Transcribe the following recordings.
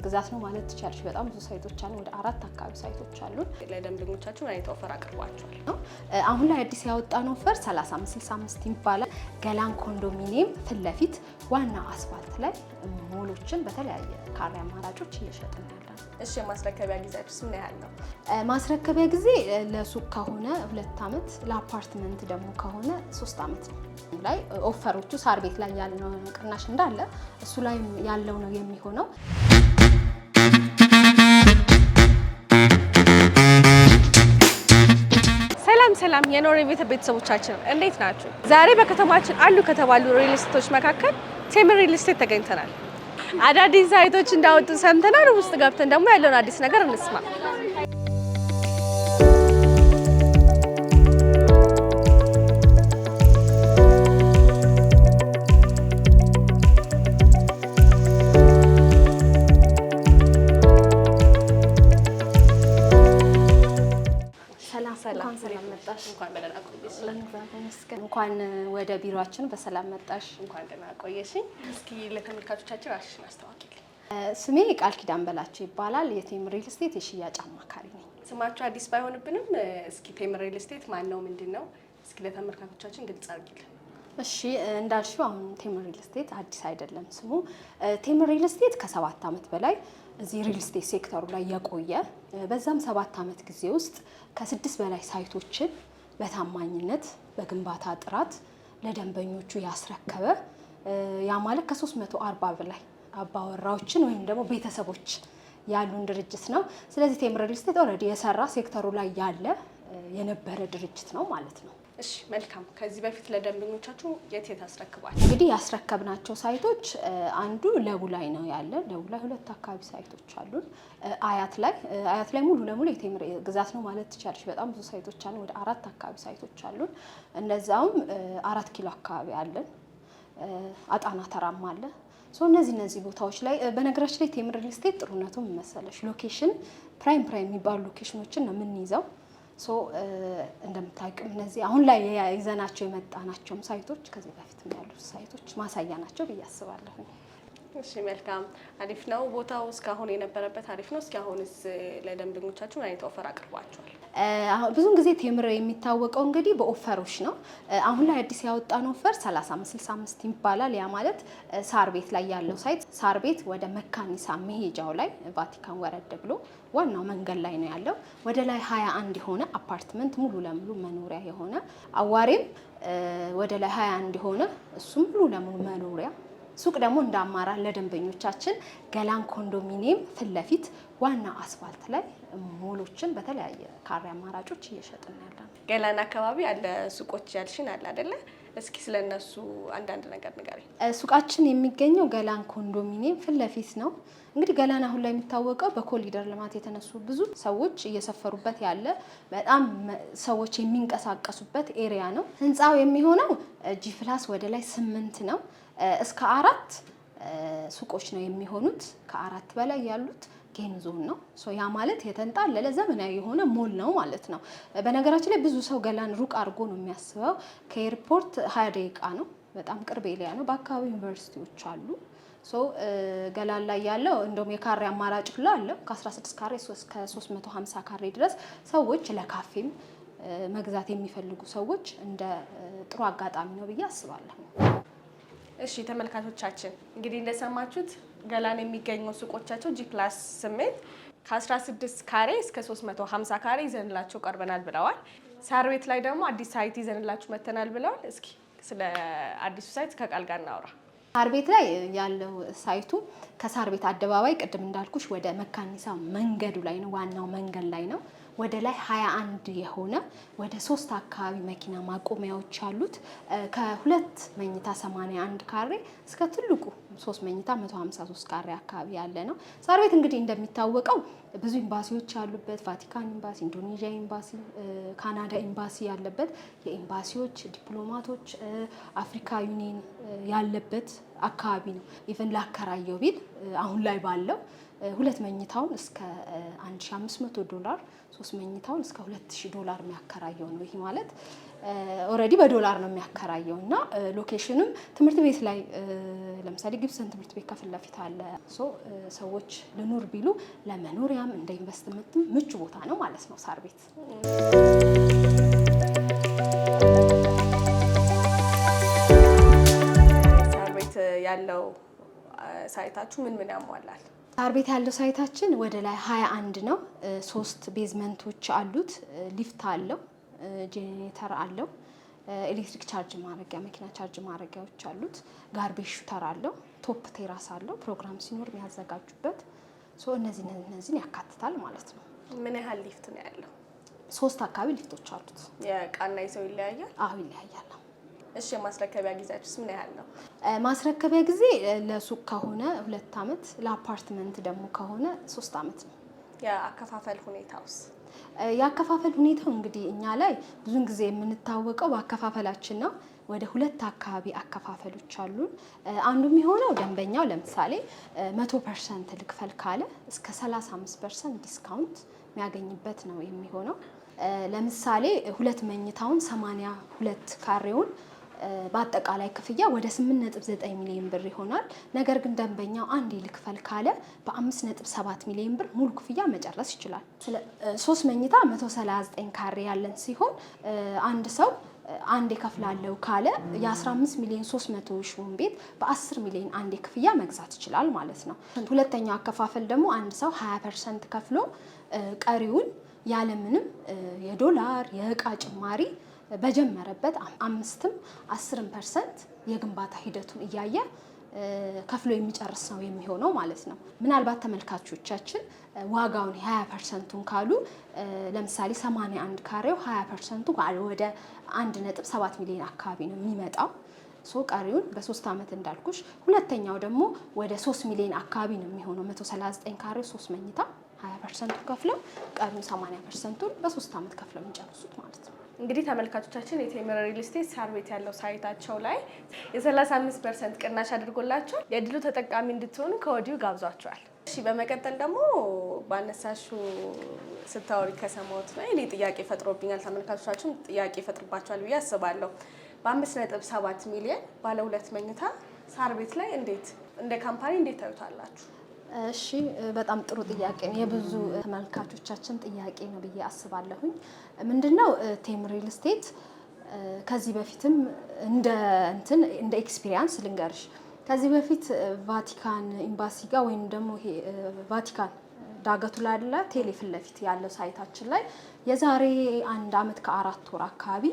ግዛት ነው ማለት ትችላለሽ። በጣም ብዙ ሳይቶች አሉ። ወደ 4 አካባቢ ሳይቶች አሉ። ለደንበኞቻችሁ አይነት ኦፈር አቅርባችኋል? አሁን ላይ አዲስ ያወጣነው ኦፈር 3565 ይባላል። ገላን ኮንዶሚኒየም ፊት ለፊት ዋና አስፋልት ላይ ሞሎችን በተለያየ ካሬ አማራጮች እየሸጥን ያለን። እሺ የማስረከቢያ ጊዜያችሁስ ምን ያህል ነው? ማስረከቢያ ጊዜ ለሱቅ ከሆነ 2 ዓመት፣ ለአፓርትመንት ደግሞ ከሆነ 3 ዓመት ነው። ላይ ኦፈሮቹ ሳር ቤት ላይ ያለው ቅናሽ እንዳለ እሱ ላይ ያለው ነው የሚሆነው። ሰላም የኖሬ ቤተሰቦቻችን እንዴት ናችሁ? ዛሬ በከተማችን አሉ ከተባሉ ሪል ስቴቶች መካከል ቴምር ሪል ስቴት ተገኝተናል። አዳዲስ ሳይቶች እንዳወጡ ሰምተናል። ውስጥ ገብተን ደግሞ ያለውን አዲስ ነገር እንስማ። እንኳን ወደ ቢሮአችን በሰላም መጣሽ። እንኳን ደህና ቆየሽኝ። እስኪ ለተመልካቾቻችን ራስሽን አስተዋውቂልኝ። ስሜ ቃል ኪዳን በላቸው ይባላል። የቴምር ሪል ስቴት የሽያጭ አማካሪ ነኝ። ስማችሁ አዲስ ባይሆንብንም እስኪ ቴምር ሪል ስቴት ማን ነው ምንድነው? እስኪ ለተመልካቾቻችን ግልጽ አድርጊልኝ። እሺ እንዳልሽው አሁን ቴምር ሪል ስቴት አዲስ አይደለም ስሙ። ቴምር ሪል ስቴት ከ7 ዓመት በላይ እዚህ ሪል ስቴት ሴክተሩ ላይ የቆየ በዛም 7 ዓመት ጊዜ ውስጥ ከ6 በላይ ሳይቶችን በታማኝነት በግንባታ ጥራት ለደንበኞቹ ያስረከበ ያ ማለት ከ340 በላይ አባወራዎችን ወይም ደግሞ ቤተሰቦች ያሉን ድርጅት ነው። ስለዚህ ቴምር ሪል ስቴት ኦልሬዲ የሰራ ሴክተሩ ላይ ያለ የነበረ ድርጅት ነው ማለት ነው። እሺ መልካም። ከዚህ በፊት ለደንበኞቻችሁ የት አስረክባል? እንግዲህ ያስረከብናቸው ሳይቶች አንዱ ለቡ ላይ ነው ያለ። ለቡ ላይ 2 አካባቢ ሳይቶች አሉን። አያት ላይ ሙሉ ለሙሉ የቴምር ግዛት ነው ማለት ትችላለሽ። በጣም ብዙ ሳይቶች አሉ። ወደ 4 አካባቢ ሳይቶች አሉን። እነዛውም 4 ኪሎ አካባቢ አለን። አጣና ተራም አለ። እነዚህ ቦታዎች ላይ በነገራችን ላይ ቴምር ሪል ስቴት ጥሩነቱ ምን መሰለሽ፣ ሎኬሽን ፕራይም የሚባሉ ሎኬሽኖችን ነው የምንይዘው። እንደምታውቁም እነዚህ አሁን ላይ ይዘናቸው የመጣናቸውም ሳይቶች ከዚህ በፊት ያሉት ሳይቶች ማሳያ ናቸው ብዬ አስባለሁ። እሺ መልካም አሪፍ ነው። ቦታው እስካሁን የነበረበት አሪፍ ነው። እስኪ አሁንስ ለደንበኞቻችሁ አይነት ኦፈር አቅርባችኋል? ብዙውን ጊዜ ቴምር የሚታወቀው እንግዲህ በኦፈሮች ነው። አሁን ላይ አዲስ ያወጣነው ኦፈር 3565 ይባላል። ያ ማለት ሳር ቤት ላይ ያለው ሳይት ሳር ቤት ወደ መካኒሳ መሄጃው ላይ ቫቲካን ወረድ ብሎ ዋናው መንገድ ላይ ነው ያለው። ወደ ላይ 21 የሆነ አፓርትመንት ሙሉ ለሙሉ መኖሪያ የሆነ አዋሬም ወደ ላይ 21 የሆነ እሱም ሙሉ ለሙሉ መኖሪያ ሱቅ ደግሞ እንደ አማራጭ ለደንበኞቻችን ገላን ኮንዶሚኒየም ፊት ለፊት ዋና አስፋልት ላይ ሞሎችን በተለያየ ካሬ አማራጮች እየሸጥን ያለን። ገላን አካባቢ ያለ ሱቆች ያልሽን አለ አይደለ? እስኪ ስለነሱ አንዳንድ ነገር ንገሪኝ። ሱቃችን የሚገኘው ገላን ኮንዶሚኒየም ፊት ለፊት ነው። እንግዲህ ገላን አሁን ላይ የሚታወቀው በኮሪደር ልማት የተነሱ ብዙ ሰዎች እየሰፈሩበት ያለ በጣም ሰዎች የሚንቀሳቀሱበት ኤሪያ ነው። ህንፃው የሚሆነው ጂ+ ወደ ላይ 8 ነው። እስከ 4 ሱቆች ነው የሚሆኑት። ከ4 በላይ ያሉት ጌም ዞን ነው። ያ ማለት የተንጣለለ ዘመናዊ የሆነ ሞል ነው ማለት ነው። በነገራችን ላይ ብዙ ሰው ገላን ሩቅ አድርጎ ነው የሚያስበው። ከኤርፖርት 20 ደቂቃ ነው። በጣም ቅርብ ኤሪያ ነው። በአካባቢው ዩኒቨርሲቲዎች አሉ። ገላን ላይ ያለው እንደውም የካሬ አማራጭ ሁሉ አለ። ከ16 ካሬ እስከ 350 ካሬ ድረስ ሰዎች ለካፌም መግዛት የሚፈልጉ ሰዎች እንደ ጥሩ አጋጣሚ ነው ብዬ አስባለሁ። እሺ ተመልካቾቻችን እንግዲህ እንደሰማችሁት ገላን የሚገኘው ሱቆቻቸው ጂ+8 ከ16 ካሬ እስከ 350 ካሬ ይዘንላቸው ቀርበናል ብለዋል። ሳር ቤት ላይ ደግሞ አዲስ ሳይት ይዘንላችሁ መተናል ብለዋል። እስኪ ስለ አዲሱ ሳይት ከቃል ጋር እናውራ። ሳር ቤት ላይ ያለው ሳይቱ ከሳር ቤት አደባባይ ቅድም እንዳልኩሽ ወደ መካኒሳ መንገዱ ላይ ነው። ዋናው መንገድ ላይ ነው። ወደ ላይ 21 የሆነ ወደ 3 አካባቢ መኪና ማቆሚያዎች አሉት። ከ2 መኝታ 81 ካሬ እስከ ትልቁ 3 መኝታ 153 ካሬ አካባቢ ያለ ነው። ሳር ቤት እንግዲህ እንደሚታወቀው ብዙ ኤምባሲዎች ያሉበት፣ ቫቲካን ኤምባሲ፣ ኢንዶኔዥያ ኤምባሲ፣ ካናዳ ኤምባሲ ያለበት፣ የኤምባሲዎች ዲፕሎማቶች፣ አፍሪካ ዩኒየን ያለበት አካባቢ ነው። ኢቭን ላከራየው ቢል አሁን ላይ ባለው ሁለት መኝታውን እስከ $1500 ሶስት መኝታውን እስከ $2000 የሚያከራየው ነው። ይሄ ማለት ኦልሬዲ በዶላር ነው የሚያከራየው እና ሎኬሽንም ትምህርት ቤት ላይ ለምሳሌ ጊብሰን ትምህርት ቤት ከፊት ለፊት አለ። ሰዎች ልኑር ቢሉ ለመኖሪያም እንደ ኢንቨስትመንትም ምቹ ቦታ ነው ማለት ነው ሳር ቤት። ሳር ቤት ያለው ሳይታችሁ ምን ያሟላል? ሳር ቤት ያለው ሳይታችን ወደ ላይ 21 ነው። 3 ቤዝመንቶች አሉት። ሊፍት አለው፣ ጄኔሬተር አለው፣ ኤሌክትሪክ ቻርጅ ማድረጊያ መኪና ቻርጅ ማድረጊያዎች አሉት፣ ጋርቤጅ ሹተር አለው፣ ቶፕ ቴራስ አለው ፕሮግራም ሲኖር የሚያዘጋጁበት። እነዚህን ያካትታል ማለት ነው። ምን ያህል ሊፍት ነው ያለው? 3 አካባቢ ሊፍቶች አሉት። የዕቃና የሰው ይለያያል? አዎ ይለያያል። እሺ የማስረከቢያ ጊዜያችሁስ ምን ያህል ነው? ማስረከቢያ ጊዜ ለሱቅ ከሆነ 2 አመት፣ ለአፓርትመንት ደግሞ ከሆነ 3 አመት ነው። የአከፋፈል ሁኔታውስ? የአከፋፈል ሁኔታው እንግዲህ እኛ ላይ ብዙን ጊዜ የምንታወቀው በአከፋፈላችን ነው። ወደ 2 አካባቢ አከፋፈሎች አሉን። አንዱ የሚሆነው ደንበኛው ለምሳሌ 100% ልክፈል ካለ እስከ 35% ዲስካውንት የሚያገኝበት ነው የሚሆነው። ለምሳሌ 2 መኝታውን 82 ካሬውን በአጠቃላይ ክፍያ ወደ 8.9 ሚሊዮን ብር ይሆናል። ነገር ግን ደንበኛው አንድ ልክፈል ካለ በ5.7 ሚሊዮን ብር ሙሉ ክፍያ መጨረስ ይችላል። 3 መኝታ 139 ካሬ ያለን ሲሆን አንድ ሰው አንድ ከፍላለው ካለ የ15 ሚሊዮን 300 ሺህ ቤት በ10 ሚሊዮን አንድ ክፍያ መግዛት ይችላል ማለት ነው። ሁለተኛው አከፋፈል ደግሞ አንድ ሰው 20% ከፍሎ ቀሪውን ያለምንም የዶላር የእቃ ጭማሪ በጀመረበት 5ም 10% የግንባታ ሂደቱን እያየ ከፍሎ የሚጨርስ ነው የሚሆነው ማለት ነው። ምናልባት ተመልካቾቻችን ዋጋውን 20%ን ካሉ ለምሳሌ 81 ካሬው 20%ቱ ወደ 1.7 ሚሊዮን አካባቢ ነው የሚመጣው። ቀሪውን በ3 አመት እንዳልኩሽ። ሁለተኛው ደግሞ ወደ 3 ሚሊዮን አካባቢ ነው የሚሆነው። 139 ካሬው 3 መኝታ 20%ን ከፍለው ቀሪውን 80%ን በ3 አመት ከፍለው የሚጨርሱት ማለት ነው። እንግዲህ ተመልካቾቻችን የቴምር ሪል ስቴት ሳር ቤት ያለው ሳይታቸው ላይ የ35% ቅናሽ አድርጎላቸው የድሉ ተጠቃሚ እንድትሆኑ ከወዲሁ ጋብዟቸዋል። እሺ በመቀጠል ደግሞ ባነሳሹ ስታወሪ ከሰማሁት ላይ እኔ ጥያቄ ፈጥሮብኛል፣ ተመልካቾቻችን ጥያቄ ፈጥሮባቸዋል ብዬ አስባለሁ። በ5.7 ሚሊዮን ባለ 2 መኝታ ሳር ቤት ላይ እንደ ካምፓኒ እንዴት ታዩታላችሁ? እሺ በጣም ጥሩ ጥያቄ ነው። የብዙ ተመልካቾቻችን ጥያቄ ነው ብዬ አስባለሁኝ። ምንድነው ቴምር ሪል ስቴት ከዚህ በፊትም እንደ ኤክስፒሪየንስ ልንገርሽ። ከዚህ በፊት ቫቲካን ኤምባሲ ጋር ወይም ደግሞ ይሄ ቫቲካን ዳገቱ ላይ አይደለ ቴሌ ፊት ለፊት ያለው ሳይታችን ላይ የዛሬ 1 አመት ከ4 ወር አካባቢ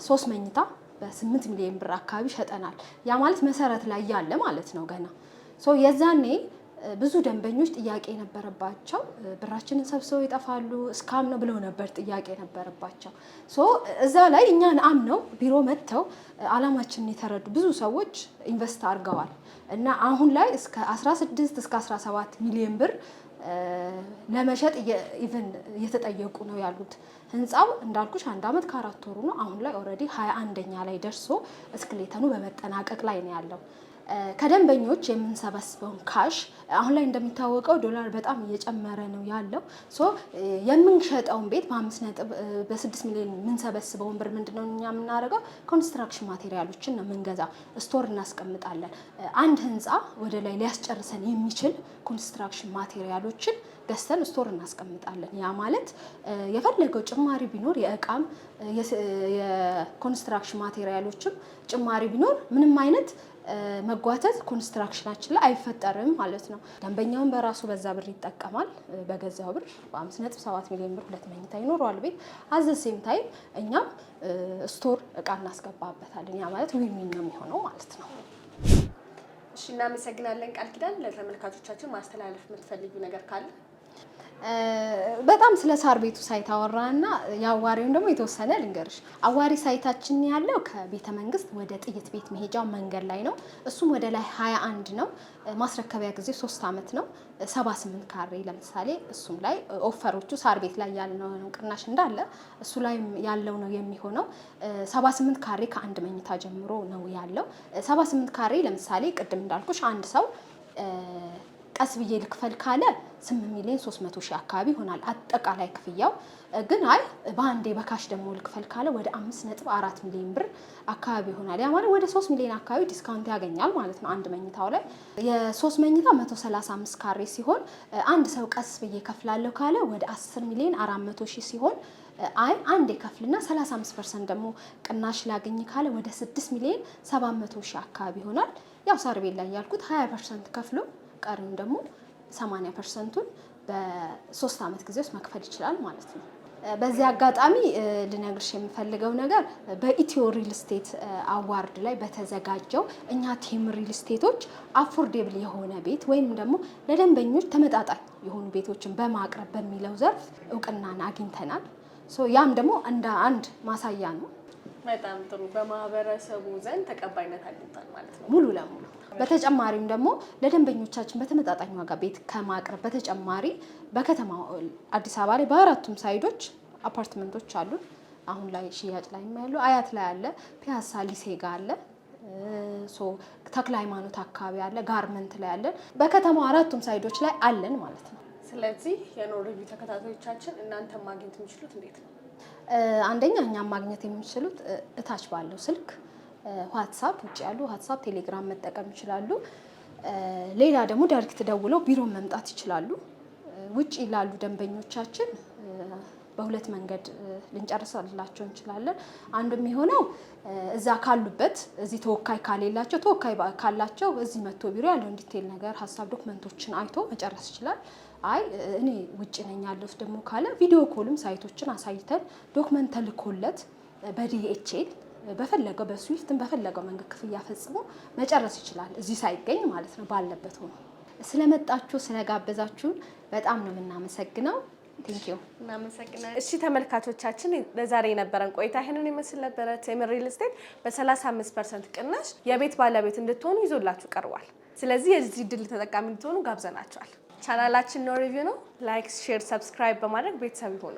3 መኝታ በ8 ሚሊዮን ብር አካባቢ ሸጠናል። ያ ማለት መሰረት ላይ ያለ ማለት ነው ገና የዛኔ ብዙ ደንበኞች ጥያቄ ነበረባቸው። ብራችንን ሰብስበው ይጠፋሉ እስካም ነው ብለው ነበር ጥያቄ ነበረባቸው። እዛ ላይ እኛን አምነው ቢሮ መጥተው አላማችንን የተረዱ ብዙ ሰዎች ኢንቨስት አድርገዋል እና አሁን ላይ እስከ 16 እስከ 17 ሚሊዮን ብር ለመሸጥ ኢቭን እየተጠየቁ ነው ያሉት። ህንፃው እንዳልኩሽ 1 አመት ከ4 ወሩ ነው። አሁን ላይ ኦልሬዲ 21ኛ ላይ ደርሶ እስክሌተኑ በመጠናቀቅ ላይ ነው ያለው። ከደንበኞች የምንሰበስበውን ካሽ አሁን ላይ እንደሚታወቀው ዶላር በጣም እየጨመረ ነው ያለው። የምንሸጠውን ቤት በ6 ሚሊዮን የምንሰበስበውን ብር ምንድነው እኛ የምናደርገው? ኮንስትራክሽን ማቴሪያሎችን ነው የምንገዛው። ስቶር እናስቀምጣለን። አንድ ህንፃ ወደ ላይ ሊያስጨርሰን የሚችል ኮንስትራክሽን ማቴሪያሎችን ገዝተን ስቶር እናስቀምጣለን። ያ ማለት የፈለገው ጭማሪ ቢኖር የእቃም የኮንስትራክሽን ማቴሪያሎችም ጭማሪ ቢኖር ምንም አይነት መጓተት ኮንስትራክሽናችን ላይ አይፈጠርም ማለት ነው። ደንበኛውን በራሱ በዛ ብር ይጠቀማል። በገዛው ብር በ5.7 ሚሊዮን ብር 2 መኝታ ይኖረዋል ቤት። አዘሴም ታይም እኛም ስቶር እቃ እናስገባበታለን። ያ ማለት ዊን ነው የሚሆነው ማለት ነው። እሺ እናመሰግናለን። ቃል ኪዳን ለተመልካቾቻችን ማስተላለፍ የምትፈልጊው ነገር ካለ? በጣም ስለ ሳር ቤቱ ሳይት አወራና የአዋሪውን ደግሞ የተወሰነ ልንገርሽ። አዋሪ ሳይታችን ያለው ከቤተ መንግስት ወደ ጥይት ቤት መሄጃው መንገድ ላይ ነው። እሱም ወደ ላይ 21 ነው። ማስረከቢያ ጊዜ 3 አመት ነው። 78 ካሬ ለምሳሌ እሱም ላይ ኦፈሮቹ ሳር ቤት ላይ ያለው ቅናሽ እንዳለ እሱ ላይ ያለው ነው የሚሆነው። 78 ካሬ ከአንድ መኝታ ጀምሮ ነው ያለው። 78 ካሬ ለምሳሌ ቅድም እንዳልኩሽ አንድ ሰው ቀስ ብዬ ልክፈል ካለ 8,300,000 አካባቢ ይሆናል አጠቃላይ ክፍያው። ግን አይ በአንዴ በካሽ ደግሞ ልክፈል ካለ ወደ 5.4 ሚሊዮን ብር አካባቢ ይሆናል። ያ ማለት ወደ 3 ሚሊዮን አካባቢ ዲስካውንት ያገኛል ማለት ነው አንድ መኝታው ላይ። የ3 መኝታ 135 ካሬ ሲሆን አንድ ሰው ቀስ ብዬ ከፍላለሁ ካለ ወደ 10,400,000 ሲሆን አይ አንዴ ከፍልና 35% ደግሞ ቅናሽ ላገኝ ካለ ወደ 6,700,000 አካባቢ ይሆናል። ያው ሳር ቤት ላይ ያልኩት 20% ከፍሎ ቀሪውን ደግሞ 80%ቱን በ3 ዓመት ጊዜ ውስጥ መክፈል ይችላል ማለት ነው። በዚህ አጋጣሚ ልነግርሽ የምፈልገው ነገር በኢትዮ ሪል ስቴት አዋርድ ላይ በተዘጋጀው እኛ ቴም ሪል ስቴቶች አፎርዴብል የሆነ ቤት ወይም ደግሞ ለደንበኞች ተመጣጣኝ የሆኑ ቤቶችን በማቅረብ በሚለው ዘርፍ እውቅናን አግኝተናል። ያም ደግሞ እንደ አንድ ማሳያ ነው። በጣም ጥሩ። በማህበረሰቡ ዘንድ ተቀባይነት አግኝቷል ማለት ነው ሙሉ ለሙሉ። በተጨማሪም ደግሞ ለደንበኞቻችን በተመጣጣኝ ዋጋ ቤት ከማቅረብ በተጨማሪ በከተማው አዲስ አበባ ላይ በአራቱም ሳይዶች አፓርትመንቶች አሉ። አሁን ላይ ሽያጭ ላይ ያሉ አያት ላይ አለ፣ ፒያሳ ሊሴ ጋር አለ፣ ተክለ ሃይማኖት አካባቢ አለ፣ ጋርመንት ላይ አለ። በከተማው አራቱም ሳይዶች ላይ አለን ማለት ነው። ስለዚህ የኖር ሪቪው ተከታታዮቻችን እናንተን ማግኘት የሚችሉት እንዴት ነው? አንደኛ እኛም ማግኘት የሚችሉት እታች ባለው ስልክ ዋትስአፕ፣ ውጭ ያሉ ዋትስአፕ፣ ቴሌግራም መጠቀም ይችላሉ። ሌላ ደግሞ ዳይሬክት ደውለው ቢሮ መምጣት ይችላሉ። ውጭ ላሉ ደንበኞቻችን በሁለት መንገድ ልንጨርስላቸው እንችላለን። አንዱ የሚሆነው እዛ ካሉበት እዚህ ተወካይ ካሌላቸው፣ ተወካይ ካላቸው እዚህ መጥቶ ቢሮ ያለውን ዲቴል ነገር ሀሳብ ዶክመንቶችን አይቶ መጨረስ ይችላል። አይ እኔ ውጭ ነኝ ያለሁት ደግሞ ካለ ቪዲዮ ኮልም ሳይቶችን አሳይተን ዶክመንት ተልኮለት በዲኤችኤል በፈለገው በስዊፍትን በፈለገው መንገድ ክፍያ ፈጽሞ መጨረስ ይችላል፣ እዚህ ሳይገኝ ማለት ነው ባለበት ሆኖ። ስለመጣችሁ ስለጋበዛችሁን በጣም ነው የምናመሰግነው። ቴንኪዩ። እናመሰግናለን። እሺ ተመልካቾቻችን ለዛሬ የነበረን ቆይታ ይሄንን ይመስል ነበረ። ቴም ሪል ስቴት በ35% ቅናሽ የቤት ባለቤት እንድትሆኑ ይዞላችሁ ቀርቧል። ስለዚህ የዚህ ድል ተጠቃሚ እንድትሆኑ ጋብዘናችኋል። ቻናላችን ኖር ሪቪው ነው። ላይክ፣ ሼር፣ ሰብስክራይብ በማድረግ ቤተሰብ ይሁኑ።